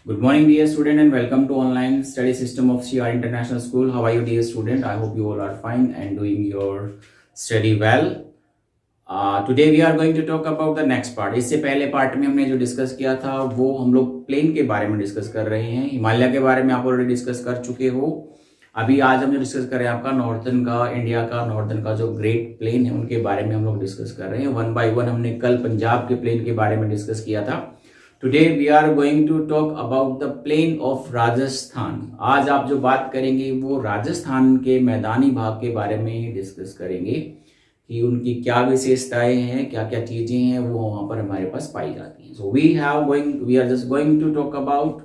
Good morning, dear student, and welcome to online study system of CR International School. How are you, dear student? I hope you all are fine and doing your study well. Today we are going to talk about the next part. इससे पहले part में हमने जो discuss किया था वो हम लोग प्लेन के बारे में डिस्कस कर रहे हैं। हिमालय के बारे में आप ऑलरेडी डिस्कस कर चुके हो। अभी आज हम जो डिस्कस कर रहे हैं आपका नॉर्थर्न का, इंडिया का नॉर्थर्न का जो ग्रेट प्लेन है उनके बारे में हम लोग डिस्कस कर रहे हैं। वन बाय वन हमने कल पंजाब के प्लेन के बारे में डिस्कस किया था। Today we are going to talk about the plain of Rajasthan. आज आप जो बात करेंगे वो राजस्थान के मैदानी भाग के बारे में डिस्कस करेंगे कि उनकी क्या विशेषताएं हैं, क्या क्या चीजें हैं वो वहां पर हमारे पास पाई जाती हैं। So we are just going to talk about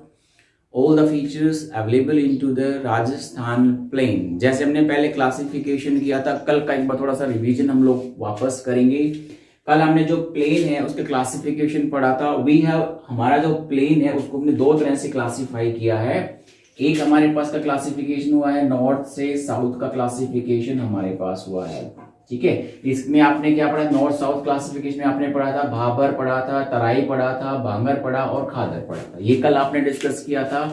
all the features available into the Rajasthan plain. जैसे हमने पहले क्लासिफिकेशन किया था, कल का एक बार थोड़ा सा रिवीजन हम लोग वापस करेंगे। कल हमने जो प्लेन है उसके क्लासिफिकेशन पढ़ा था। हमारा जो प्लेन है उसको हमने दो तरह से क्लासिफाई किया है। एक हमारे पास का क्लासिफिकेशन हुआ है नॉर्थ से साउथ का क्लासिफिकेशन हमारे पास हुआ है, ठीक है। इसमें आपने क्या पढ़ा? नॉर्थ साउथ क्लासिफिकेशन में आपने पढ़ा था भाबर पढ़ा था, तराई पढ़ा था, बांगर पढ़ा और खादर पढ़ा था। ये कल आपने डिस्कस किया था।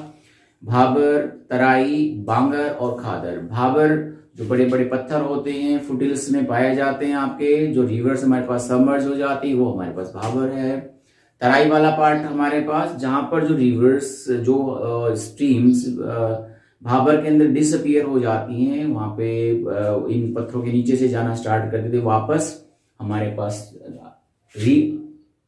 भाबर, तराई, बांगर और खादर। भाबर जो बड़े बड़े पत्थर होते हैं फुटिल्स में पाए जाते हैं, आपके जो रिवर्स हमारे पास सबमर्ज हो जाती है वो हमारे पास भाबर है। तराई वाला पार्ट हमारे पास जहां पर जो रिवर्स जो स्ट्रीम्स भाबर के अंदर डिसअपियर हो जाती हैं, वहां पे इन पत्थरों के नीचे से जाना स्टार्ट कर देते वापस हमारे पास री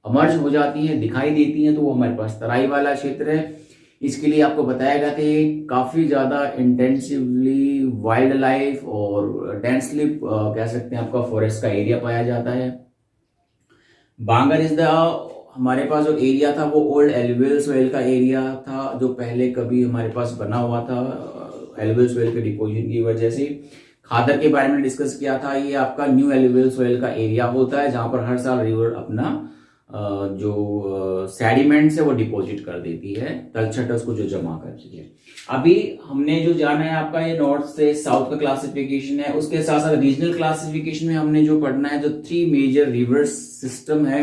अमर्ज हो जाती हैं, दिखाई देती हैं, तो वो हमारे पास तराई वाला क्षेत्र है। इसके लिए आपको बताया गया कि काफी ज्यादा इंटेंसिवली वाइल्ड लाइफ और डेंसली कह सकते हैं आपका फॉरेस्ट का एरिया पाया जाता है। बांगर इज द हमारे पास जो एरिया था वो ओल्ड एल्युवियल सोइल का एरिया था, जो पहले कभी हमारे पास बना हुआ था एल्युवियल सोइल के डिपोजिशन की वजह से। खादर के बारे में डिस्कस किया था, ये आपका न्यू एल्युवियल सोइल का एरिया होता है जहां पर हर साल रिवर अपना जो सेडिमेंट्स है वो डिपॉजिट कर देती है, तलछट उसको जो जमा करती है। अभी हमने जो जाना है आपका ये नॉर्थ से साउथ का क्लासिफिकेशन है। उसके साथ साथ रीजनल क्लासिफिकेशन में हमने जो पढ़ना है जो 3 मेजर रिवर सिस्टम है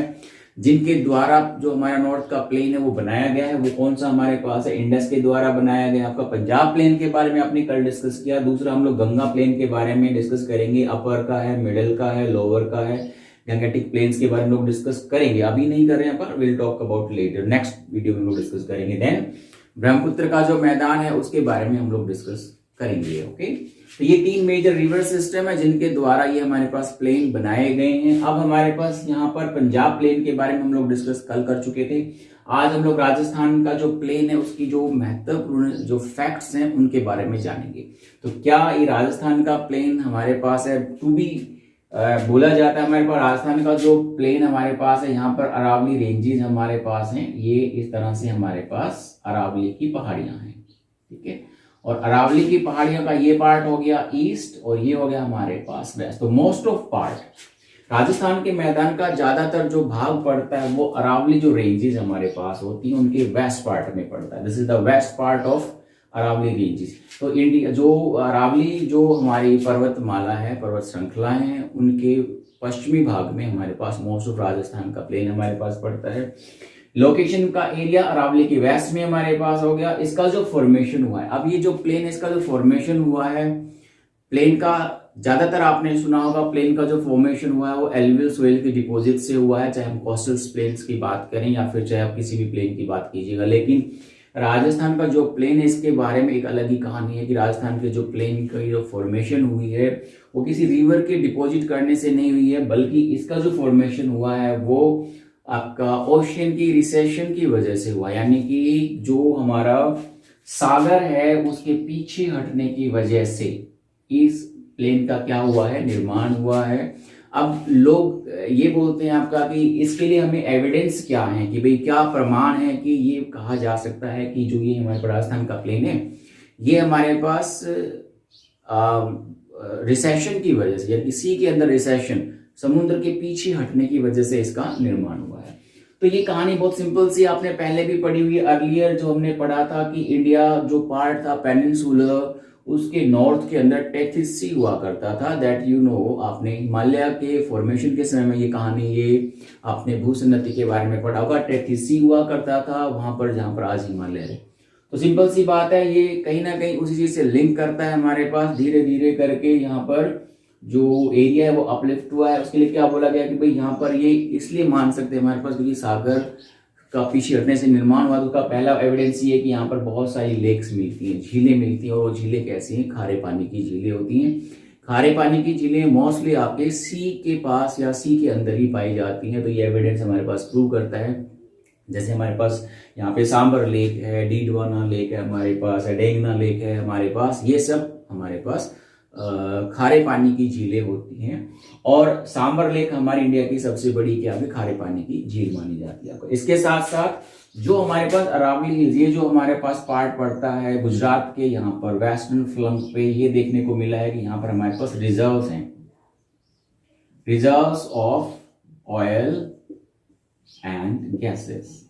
जिनके द्वारा जो हमारा नॉर्थ का प्लेन है वो बनाया गया है। वो कौन सा हमारे पास है? इंडस के द्वारा बनाया गया। आपका पंजाब प्लेन के बारे में आपने कल डिस्कस किया। दूसरा हम लोग गंगा प्लेन के बारे में डिस्कस करेंगे। अपर का है, मिडिल का है, लोअर का है। गंगेटिक प्लेन्स के बारे में लोग डिस्कस करेंगे, अभी नहीं कर रहे हैं, पर will talk about later, next video में लोग डिस्कस करेंगे। देन ब्रह्मपुत्र का जो मैदान है उसके बारे में हम लोग डिस्कस करेंगे। ओके, तो ये 3 मेजर रिवर सिस्टम है जिनके द्वारा ये हमारे पास प्लेन बनाए गए हैं। अब हमारे पास यहाँ पर पंजाब प्लेन के बारे में हम लोग डिस्कस कल कर चुके थे। आज हम लोग राजस्थान का जो प्लेन है उसकी जो महत्वपूर्ण जो फैक्ट्स हैं उनके बारे में जानेंगे। तो क्या ये राजस्थान का प्लेन हमारे पास है टू बी बोला जाता है? हमारे पास राजस्थान का जो प्लेन हमारे पास है, यहाँ पर अरावली रेंजेस हमारे पास हैं। ये इस तरह से हमारे पास अरावली की पहाड़ियां हैं, ठीक है। और अरावली की पहाड़ियों का ये पार्ट हो गया ईस्ट और ये हो गया हमारे पास वेस्ट। तो मोस्ट ऑफ पार्ट राजस्थान के मैदान का ज्यादातर जो भाग पड़ता है वो अरावली जो रेंजेस हमारे पास होती हैं उनके वेस्ट पार्ट में पड़ता है। This is the west part of Aravalli ranges. तो इंडिया जो अरावली जो हमारी पर्वतमाला है, पर्वत श्रृंखला है, उनके पश्चिमी भाग में हमारे पास मोस्ट ऑफ राजस्थान का प्लेन हमारे पास पड़ता है। लोकेशन का एरिया अरावली के वेस्ट में हमारे पास हो गया। इसका जो फॉर्मेशन हुआ है, अब ये जो प्लेन है इसका जो फॉर्मेशन हुआ है प्लेन का, ज्यादातर आपने सुना होगा प्लेन का जो फॉर्मेशन हुआ है वो एल्युवियल सोइल के डिपॉजिट से हुआ है, चाहे हम कोस्टल प्लेन्स की बात करें या फिर चाहे आप किसी भी प्लेन की बात कीजिएगा। लेकिन राजस्थान का जो प्लेन है इसके बारे में एक अलग ही कहानी है कि राजस्थान के जो प्लेन की जो फॉर्मेशन हुई है वो किसी रिवर के डिपॉजिट करने से नहीं हुई है, बल्कि इसका जो फॉर्मेशन हुआ है वो आपका ओशियन की रिसेशन की वजह से हुआ। यानी कि जो हमारा सागर है उसके पीछे हटने की वजह से इस प्लेन का क्या हुआ है? निर्माण हुआ है। अब लोग ये बोलते हैं आपका कि इसके लिए हमें एविडेंस क्या है, कि भाई क्या प्रमाण है कि ये कहा जा सकता है कि जो ये हमारे राजस्थान का प्लेन है ये हमारे पास रिसेशन की वजह से, यानी सी के अंदर रिसेशन, समुद्र के पीछे हटने की वजह से इसका निर्माण हुआ है। तो ये कहानी बहुत सिंपल सी आपने पहले भी पढ़ी हुई। अर्लियर जो हमने पढ़ा था कि इंडिया जो पार्ट था पेनिनसुलर उसके नॉर्थ के अंदर टेथिस सी हुआ करता था। दैट यू नो, आपने हिमालय के फॉर्मेशन के समय में ये कहानी, ये आपने भूसन्नति के बारे में पढ़ा होगा। टेथिस सी हुआ करता था वहां पर जहां पर आज हिमालय है। तो सिंपल सी बात है, ये कहीं ना कहीं उसी चीज से लिंक करता है हमारे पास। धीरे धीरे करके यहाँ पर जो एरिया है वो अपलिफ्ट हुआ है। उसके लिए क्या बोला गया कि भाई यहाँ पर ये इसलिए मान सकते हैं हमारे पास क्योंकि सागर का पीछे हटने से निर्माण हुआ। तो उसका पहला एविडेंस ये है कि यहाँ पर बहुत सारी लेक्स मिलती हैं, झीलें मिलती हैं। और वो झीलें कैसी हैं? खारे पानी की झीलें होती हैं। खारे पानी की झीलें मोस्टली आपके सी के पास या सी के अंदर ही पाई जाती हैं। तो ये एविडेंस हमारे पास प्रूव करता है। जैसे हमारे पास यहाँ पे सांबर लेक है, डीडवाना लेक है हमारे पास, डेंगना लेक है हमारे पास, ये सब हमारे पास खारे पानी की झीलें होती हैं। और सांबर लेक हमारी इंडिया की सबसे बड़ी क्या है? खारे पानी की झील मानी जाती है। इसके साथ साथ जो हमारे पास अरावली हिल्स, ये जो हमारे पास पार्ट पड़ता है गुजरात के यहाँ पर वेस्टर्न फ्लंक पे, ये देखने को मिला है कि यहाँ पर हमारे पास रिजर्व्स हैं, reserves of oil and gases.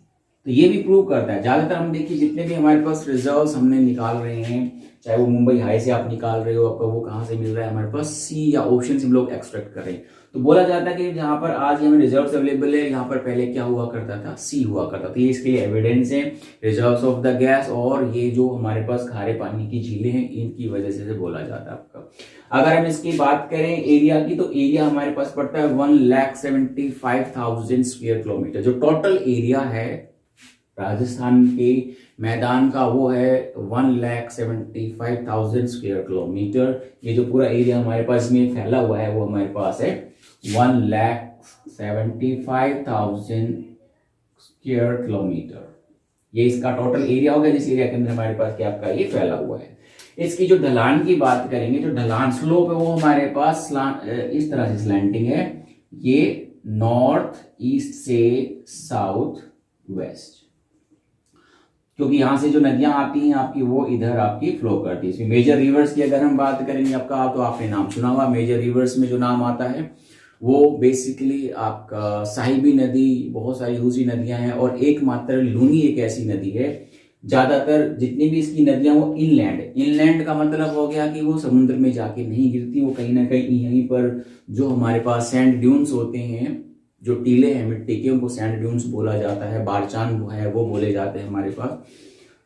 तो ये भी प्रूव करता है। ज्यादातर हम देखिए जितने भी हमारे पास रिजर्व्स हमने निकाल रहे हैं, चाहे वो मुंबई हाई से आप निकाल रहे हो, आपका वो कहाँ से मिल रहा है? हमारे पास सी या ओशन से हम लोग एक्सट्रैक्ट कर रहे हैं। तो बोला जाता है कि जहां पर आज हमें रिजर्व्स अवेलेबल है, यहाँ पर पहले क्या हुआ करता था? सी हुआ करता था। ये इसके लिए एविडेंस है, रिजर्व्स ऑफ द गैस। और ये जो हमारे पास खारे पानी की झीलें हैं, इनकी वजह से बोला जाता है आपका। अगर हम इसकी बात करें एरिया की, तो एरिया हमारे पास पड़ता है 1,75,000 स्क्वायर किलोमीटर। जो टोटल एरिया है राजस्थान के मैदान का वो है 1,75,000 स्क्वायर किलोमीटर। ये जो पूरा एरिया हमारे पास में फैला हुआ है वो हमारे पास है 1,75,000 स्क्वायर किलोमीटर। ये इसका टोटल एरिया होगा जिस एरिया के अंदर हमारे पास क्या आपका ये फैला हुआ है। इसकी जो ढलान की बात करेंगे, जो ढलान स्लोप है वो हमारे पास इस तरह से स्लैंटिंग है। ये नॉर्थ ईस्ट से साउथ वेस्ट, क्योंकि यहां से जो नदियां आती हैं आपकी वो इधर आपकी फ्लो करती है। इसमें मेजर रिवर्स की अगर हम बात करेंगे आपका, तो आपने नाम सुना हुआ मेजर रिवर्स में जो नाम आता है वो बेसिकली आपका साहिबी नदी, बहुत सारी दूसरी नदियां हैं, और एकमात्र लूनी एक ऐसी नदी है। ज्यादातर जितनी भी इसकी नदियां वो इनलैंड का मतलब हो गया कि वो समुद्र में जाके नहीं गिरती, वो कहीं ना कहीं यहीं पर जो हमारे पास सैंड ड्यून्स होते हैं, जो टीले हैं मिट्टी के, उनको सैंड ड्यून्स बोला जाता है। बारचान है वो बोले जाते हैं हमारे पास।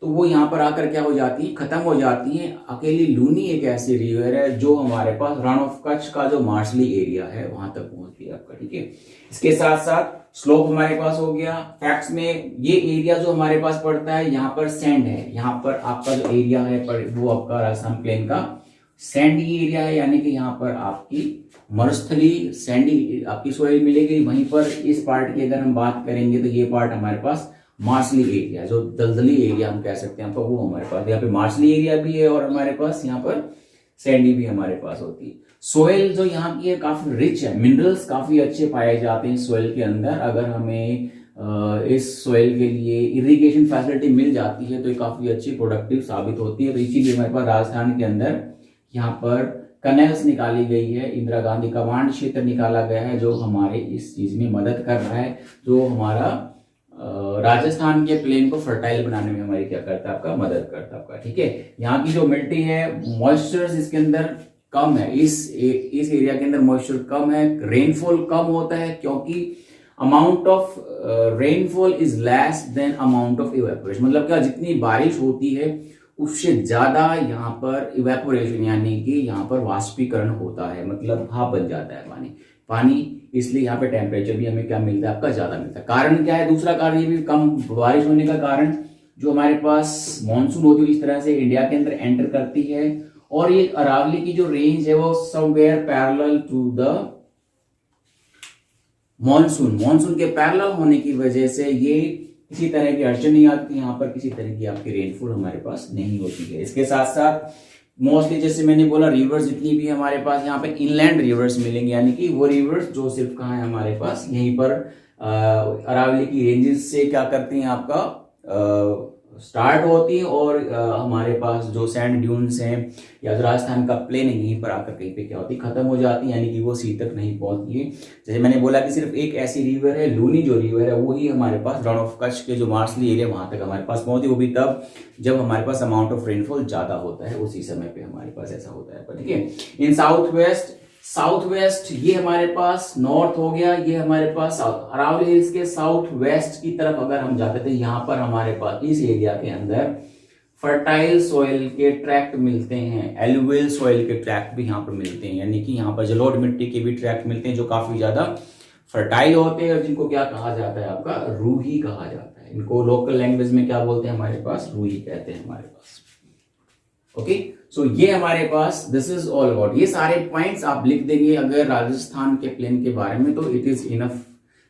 तो वो यहाँ पर आकर क्या हो जाती है? खत्म हो जाती है। अकेली लूनी एक ऐसी रिवर है जो हमारे पास रण ऑफ कच्छ का जो मार्शली एरिया है वहां तक पहुंचती है आपका। ठीक है, इसके साथ साथ स्लोप हमारे पास हो गया। फैक्ट्स में ये एरिया जो हमारे पास पड़ता है, यहाँ पर सैंड है। यहाँ पर आपका जो एरिया है वो आपका राजस्थान प्लेन का सैंडी एरिया है, यानी कि यहाँ पर आपकी मरुस्थली सैंडी आपकी सोइल मिलेगी। वहीं पर इस पार्ट की अगर हम बात करेंगे तो ये पार्ट हमारे पास मार्शली एरिया, जो दलदली एरिया हम कह सकते हैं, तो वो हमारे पास यहाँ पे मार्शली एरिया भी है और हमारे पास यहाँ पर सैंडी भी हमारे पास होती है। सोइल जो यहाँ की है काफी रिच है, मिनरल्स काफी अच्छे पाए जाते हैं सोइल के अंदर। अगर हमें इस सोइल के लिए इरिगेशन फैसिलिटी मिल जाती है तो ये काफी अच्छी प्रोडक्टिव साबित होती है। तो इसीलिए हमारे पास राजस्थान के अंदर यहाँ पर कनेल्स निकाली गई है, इंदिरा गांधी कमांड क्षेत्र निकाला गया है जो हमारे इस चीज में मदद कर रहा है, जो हमारा राजस्थान के प्लेन को फर्टाइल बनाने में हमारी क्या करता है? आपका मदद करता है आपका। ठीक है, यहाँ की जो मिट्टी है मॉइस्चर इसके अंदर कम है, इस एरिया के अंदर मॉइस्चर कम है, रेनफॉल कम होता है क्योंकि amount of rainfall is less than amount of evaporation. मतलब क्या, जितनी बारिश होती है उससे ज्यादा यहाँ पर इवेपोरेशन यानी कि यहाँ पर वाष्पीकरण होता है, मतलब भाप बन जाता है पानी। इसलिए यहाँ पे टेम्परेचर भी हमें क्या मिलता है? आपका ज्यादा मिलता है। कारण क्या है? दूसरा कारण ये भी कम बारिश होने का कारण, जो हमारे पास मानसून होती है इस तरह से इंडिया के अंदर एंटर करती है, और ये अरावली की जो रेंज है वो somewhere parallel to the monsoon के पैरेलल होने की वजह से ये किसी तरह की अड़चन नहीं आती, यहाँ पर किसी तरह की आपकी रेनफॉल हमारे पास नहीं होती है। इसके साथ साथ मोस्टली जैसे मैंने बोला रिवर्स जितनी भी हमारे पास यहाँ पे इनलैंड रिवर्स मिलेंगे, यानी कि वो रिवर्स जो सिर्फ कहाँ है हमारे पास यहीं पर अरावली की रेंजेस से क्या करती हैं? आपका स्टार्ट होती है और हमारे पास जो सैंड ड्यून्स हैं या जो राजस्थान का प्लेन है यहीं पर आकर कहीं पे क्या होती है खत्म हो जाती है, यानी कि वो सी तक नहीं पहुंचती है। जैसे मैंने बोला कि सिर्फ एक ऐसी रिवर है, लूनी जो रिवर है वही हमारे पास रण ऑफ कच्छ के जो मार्शली एरिया वहां तक हमारे पास पहुंचती है, वो भी तब जब हमारे पास अमाउंट ऑफ रेनफॉल ज्यादा होता है, उसी समय पे हमारे पास ऐसा होता है। ठीक है, इन साउथ वेस्ट ये हमारे पास नॉर्थ हो गया, ये हमारे पास साउथ अरावली हिल्स के साउथ वेस्ट की तरफ अगर हम जाते थे, यहाँ पर हमारे पास इस एरिया के अंदर फर्टाइल सॉइल के ट्रैक्ट मिलते हैं, एलुवियल सॉइल के ट्रैक्ट भी यहाँ पर मिलते हैं, यानी कि यहाँ पर जलोढ़ मिट्टी के भी ट्रैक्ट मिलते हैं जो काफी ज्यादा फर्टाइल होते हैं और जिनको क्या कहा जाता है आपका रूही कहा जाता है। इनको लोकल लैंग्वेज में क्या बोलते हैं हमारे पास, रूही कहते हैं हमारे पास। ओके, सो ये हमारे पास दिस इज ऑल अबाउट, ये सारे पॉइंट्स आप लिख देंगे अगर राजस्थान के प्लेन के बारे में, तो इट इज इनफ,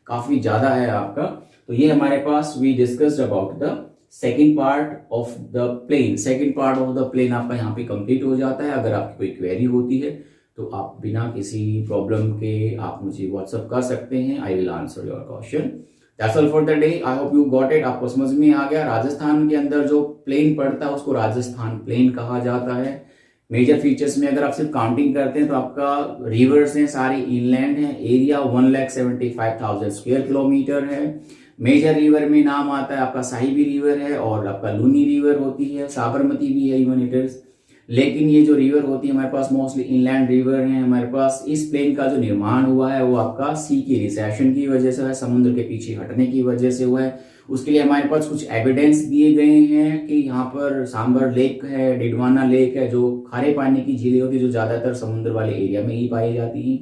काफी ज्यादा है आपका। तो ये हमारे पास we discussed about the second part of the plane. Second part of the plane आपका यहाँ पे कंप्लीट हो जाता है। अगर आपकी कोई क्वेरी होती है तो आप बिना किसी प्रॉब्लम के आप मुझे व्हाट्सअप कर सकते हैं, I will answer your question. That's all for the day, I hope you got it. आपको समझ में आ गया, राजस्थान के अंदर जो प्लेन पड़ता है उसको राजस्थान प्लेन कहा जाता है। मेजर फीचर्स में अगर आप सिर्फ काउंटिंग करते हैं तो आपका रिवर्स हैं सारे इनलैंड हैं, एरिया 1,75,000 स्क्वायर किलोमीटर है। मेजर रिवर में नाम आता है आपका साहिबी रिवर है और आपका लूनी रिवर होती है, साबरमती भी है इवन इट इज। लेकिन ये जो रिवर होती है हमारे पास मोस्टली इनलैंड रिवर है हमारे पास। इस प्लेन का जो निर्माण हुआ है वो आपका सी की रिसेशन की वजह से है, समुद्र के पीछे हटने की वजह से हुआ है। उसके लिए हमारे पास कुछ एविडेंस दिए गए हैं कि यहाँ पर सांबर लेक है, डिडवाना लेक है, जो खारे पानी की झीलें होती है जो ज्यादातर समुद्र वाले एरिया में ही पाई जाती हैं।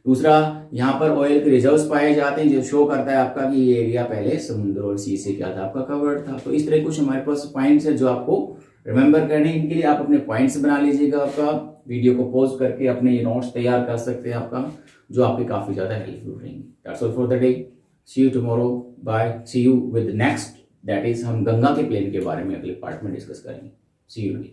दूसरा, यहाँ पर ऑयल के रिजर्व्स पाए जाते हैं जो शो करता है आपका कि ये एरिया पहले समुद्र और सी से क्या था आपका कवर्ड था। तो इस तरह कुछ हमारे पास पॉइंट्स है जो आपको रिमेंबर करने, इनके लिए आप अपने पॉइंट्स बना लीजिएगा। आपका वीडियो को पॉज करके अपने ये नोट्स तैयार कर सकते हैं आपका, जो आपके काफी ज्यादा हेल्पफुल रहेंगे। That's all for the day, see you tomorrow, bye, see you with next, that is हम गंगा के प्लेन के बारे में अगले पार्ट में डिस्कस करेंगे। सी यू।